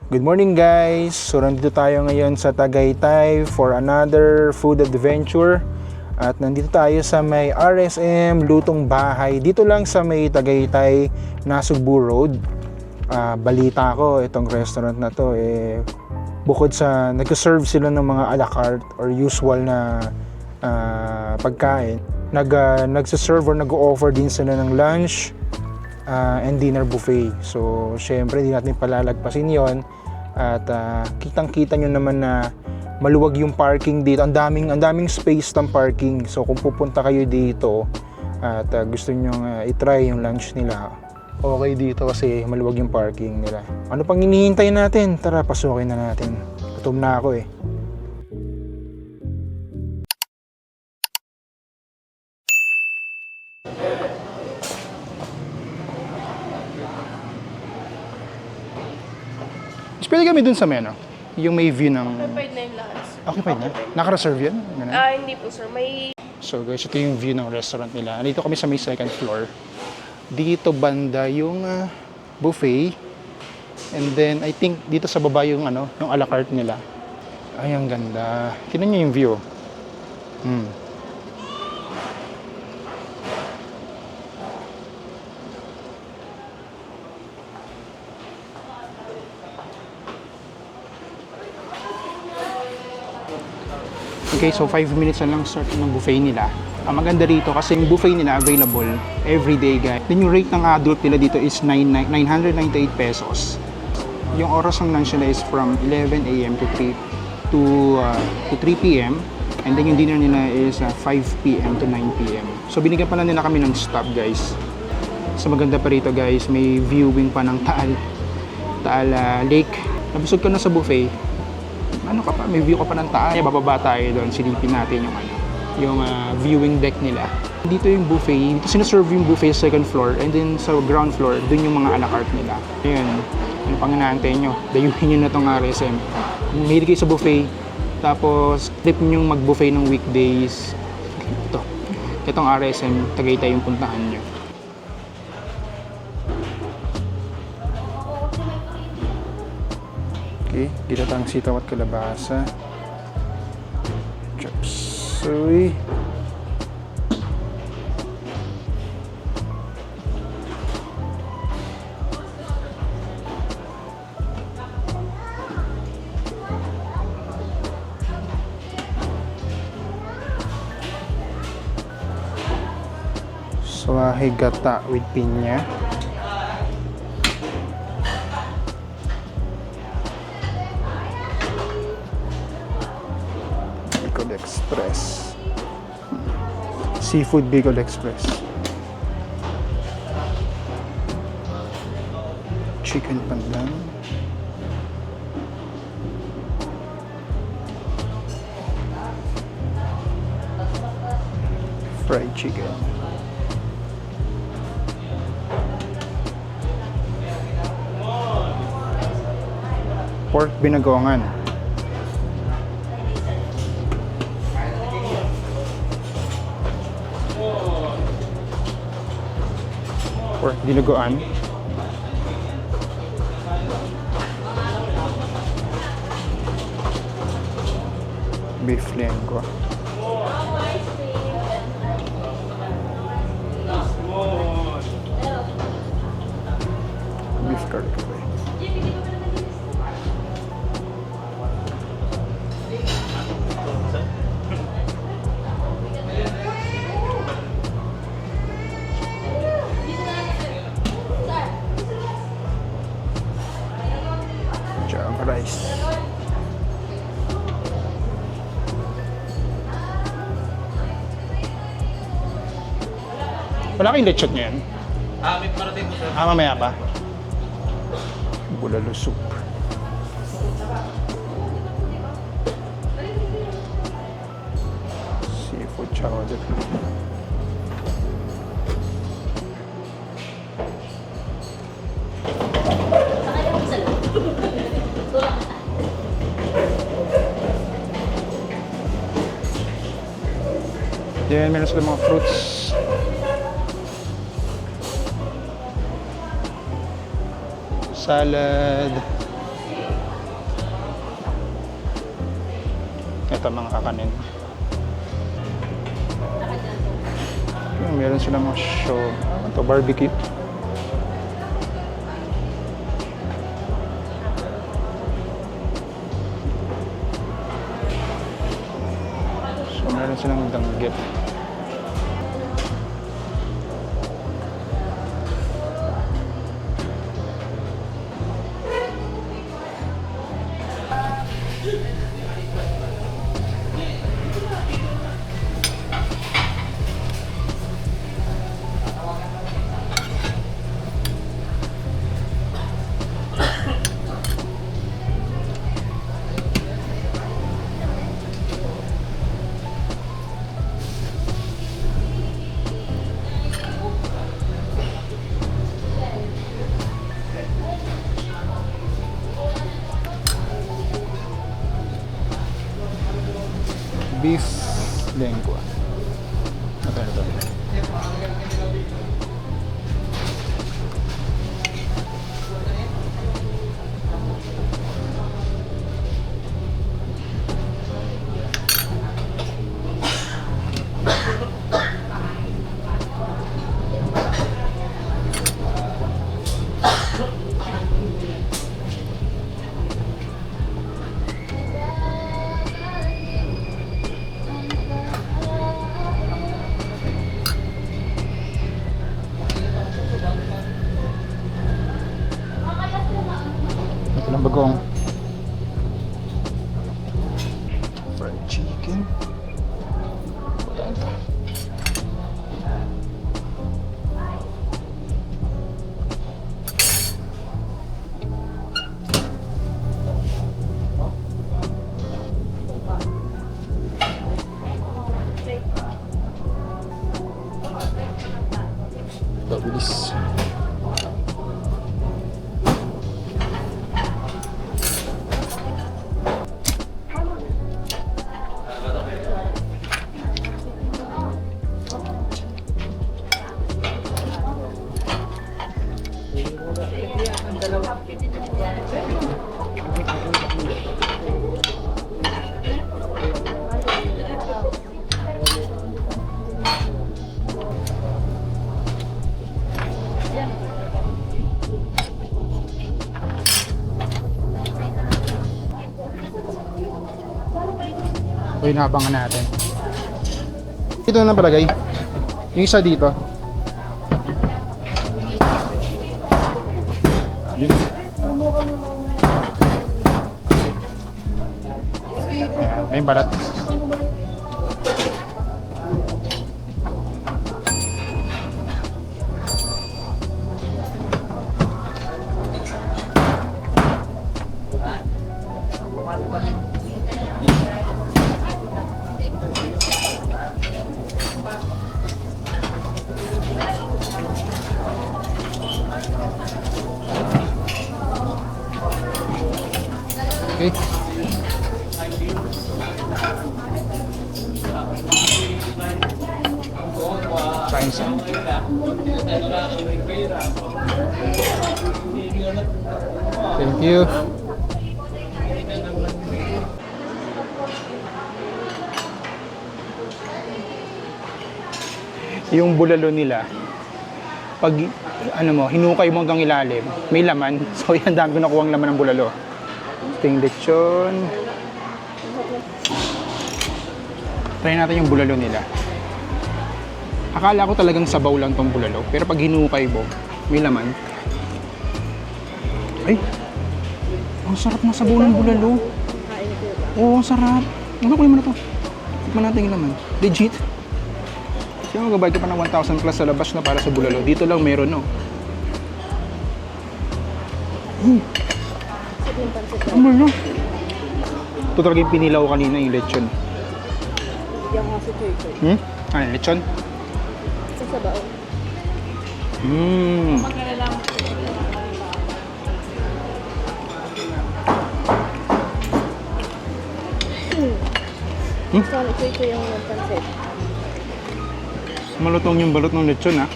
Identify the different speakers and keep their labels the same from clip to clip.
Speaker 1: Good morning guys! So nandito tayo ngayon sa Tagaytay for another food adventure. At nandito tayo sa may RSM Lutong Bahay. Dito lang sa may Tagaytay, Nasugbu Road. Balita ko itong restaurant na to bukod sa nag-serve sila ng mga a la carte or usual na pagkain, nagse-serve or nag-offer din sila ng lunch and dinner buffet. So syempre hindi natin palalagpasin yon. At kitang-kita nyo naman na maluwag yung parking dito. Ang daming space ng parking. So kung pupunta kayo dito at gusto nyo i-try yung lunch nila, okay dito kasi maluwag yung parking nila. Ano pang hinihintay natin? Tara, pasukin na natin. Gutom na ako Pwede kami dun sa menu, yung may view ng...
Speaker 2: Occupied na yung lahat.
Speaker 1: Occupied na? Naka-reserve yan?
Speaker 2: Hindi po sir, may...
Speaker 1: So guys, ito yung view ng restaurant nila. Dito kami sa may second floor. Dito banda yung buffet. And then I think dito sa baba yung yung a la carte nila. Ay, ang ganda. Tingnan niyo yung view. Okay, so 5 minutes na lang start ng buffet nila. Ang maganda rito kasi yung buffet nila available every day, guys. Then yung rate ng adult nila dito is 998 pesos. Yung oras ng lunch nila is from 11 a.m. to 3 p.m. And then yung dinner nila is 5 p.m. to 9 p.m. So binigyan pa lang nila kami ng stop, guys. So maganda pa rito, guys. May viewing pa ng Taal Lake. Nabusog ka na sa buffet. Ano ka pa, may view ka pa ng Taal. Bababa tayo doon, silipin natin yung viewing deck nila. Dito yung buffet, dito sinaserve yung buffet sa second floor, and then sa ground floor, doon yung mga a la carte nila. Ayun, ano pang inaantay nyo? Dayuhin nyo na tong RSM. Mahilig kayo sa buffet, tapos trip nyo mag-buffet ng weekdays. Itong RSM, Tagaytay yung puntahan nyo. Okay, ginatang sitaw at kalabasa. Chop suey. Swahe gata with pinya. Express. Seafood Bicol Express. Chicken pandan. Fried chicken. Pork binagongan. Pork dinuguan. Beef lengua. Beef curry. Rice. Wala kayong lechot ngayon?
Speaker 3: May parating po sir.
Speaker 1: Mamaya pa. Bulalo soup. Seafood chowder. Then meron sila mga fruits. Salad. ito mga kakanin. Yung meron silang mga show. Ito, barbecue. So, meron silang danggit. Beef lengua. Ito. Ito lang bagong fried chicken. Patayin to. Bilis. O inabangan natin. Ito na palagay. Yung isa dito. Yun. May balat. Okay. Kain sa. Thank you. Yung bulalo nila, pag ano mo, hinukay mo hanggang ilalim, may laman. So yan, dami ko nakuha ang laman ng bulalo. Ting lechon. Try natin yung bulalo nila. Akala ko talagang sabaw lang tong bulalo, pero pag hinukay mo, may laman. Ay! Ang sarap ng sabaw ng bulalo. Oo, ang sarap. Ano ko naman na to? Tikman natin yung laman. Legit. Siya magbabayad ka pa ng 1,000 plus sa labas na para sa bulalo. Dito lang meron, no? Ang bulalo. Ito talaga yung pinilaw kanina, yung lechon.
Speaker 2: Yung kasi choy-choy.
Speaker 1: Ano, lechon?
Speaker 2: Sa sabaw. Sana choy-choy yung pansit.
Speaker 1: Malutong yung balot ng lechon, ha?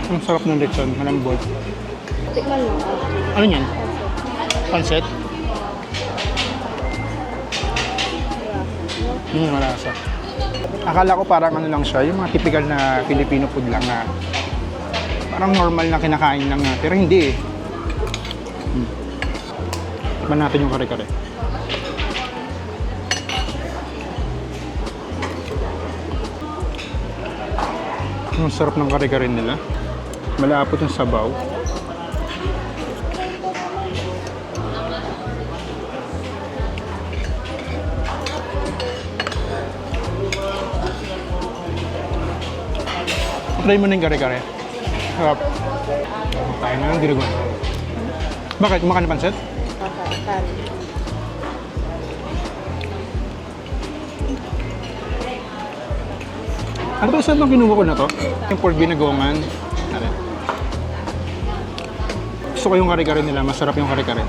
Speaker 1: Ang sarap ng lechon, malambot.
Speaker 2: Tikman mo.
Speaker 1: Ano yan? Pansit? Malasa. Akala ko parang ano lang siya, yung mga typical na Filipino food lang na parang normal na kinakain lang na, pero hindi eh. Tikman natin yung kare-kare. Ang sarap ng kare-kare nila. Malapot yung sabaw. Try mo na yung kare-kare. Sarap. Tayo na ng dinuguan. Bakit? Kumakain ng pansit?
Speaker 2: Kakain.
Speaker 1: Ano ba saan itong kinuha ko na to? Yung pork binagongan. Ano? Gusto ko yung kare-kare nila. Masarap yung kare-kare.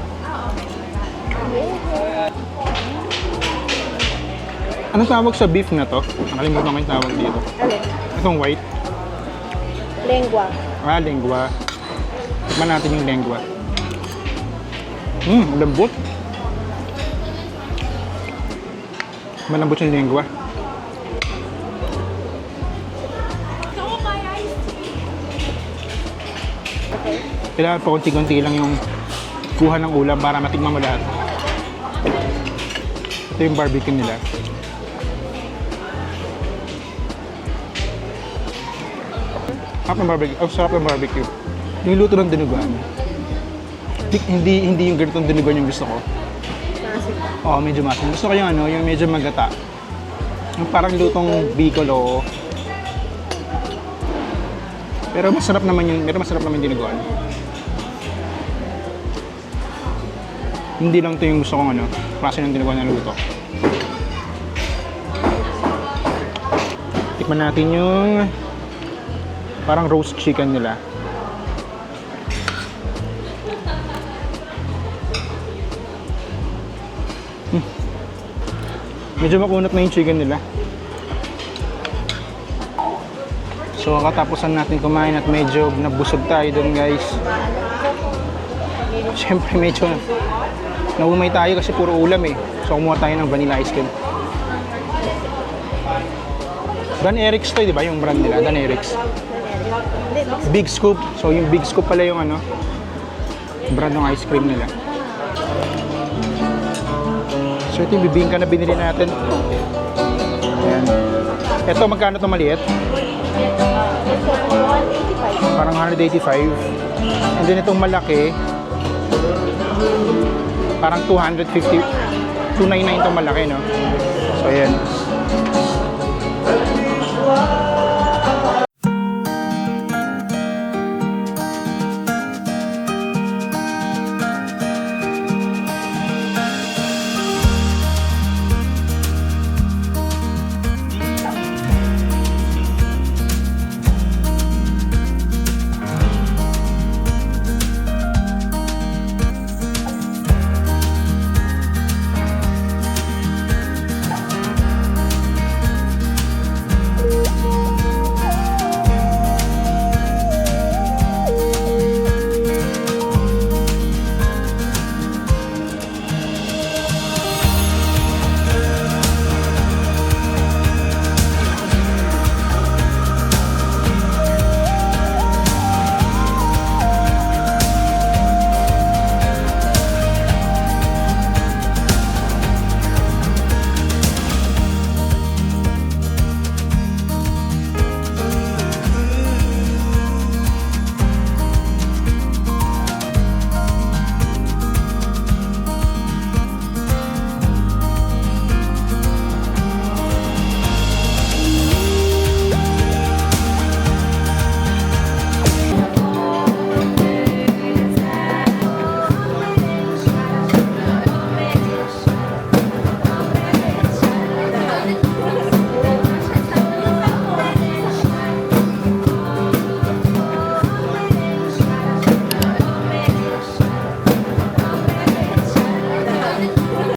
Speaker 1: Anong tawag sa beef na to? Nakalimutan ko yung tawag dito.
Speaker 2: Alin?
Speaker 1: Itong white.
Speaker 2: Lengua.
Speaker 1: Lengua. Tikman natin yung lengua. Lambot. Malambot yung lengua.
Speaker 2: Okay.
Speaker 1: Kailangan pa konti-konti lang yung kuha ng ulam para matikman mo lahat. Ito yung barbecue nila. Sarap ng barbecue. Sarap ng barbecue. Yung luto ng dinuguan. Hindi yung ganitong dinuguan yung gusto ko.
Speaker 2: Maasim.
Speaker 1: Oo, medyo masin. Gusto ko yung ano, yung medyo magata. Yung parang lutong Bicol o... Pero masarap naman yung dinuguan. Hindi lang ito yung gusto kong ano, klase ng dinuguan na luto. Tikman natin yung parang roast chicken nila. Medyo makunat na yung chicken nila. So katapusan natin kumain at medyo nabusog tayo doon, guys. Siyempre medyo naumay tayo kasi puro ulam eh. So kumuha tayo ng vanilla ice cream. Dan Eric's to, di ba? Yung brand nila, Dan Eric's. Big Scoop. So yung Big Scoop pala yung ano, brand ng ice cream nila. So ito yung bibingka na binili natin. Ayan. Ito, magkano ito maliit? Parang 185. And then itong malaki, parang 250. 299 itong malaki, no? So ayan.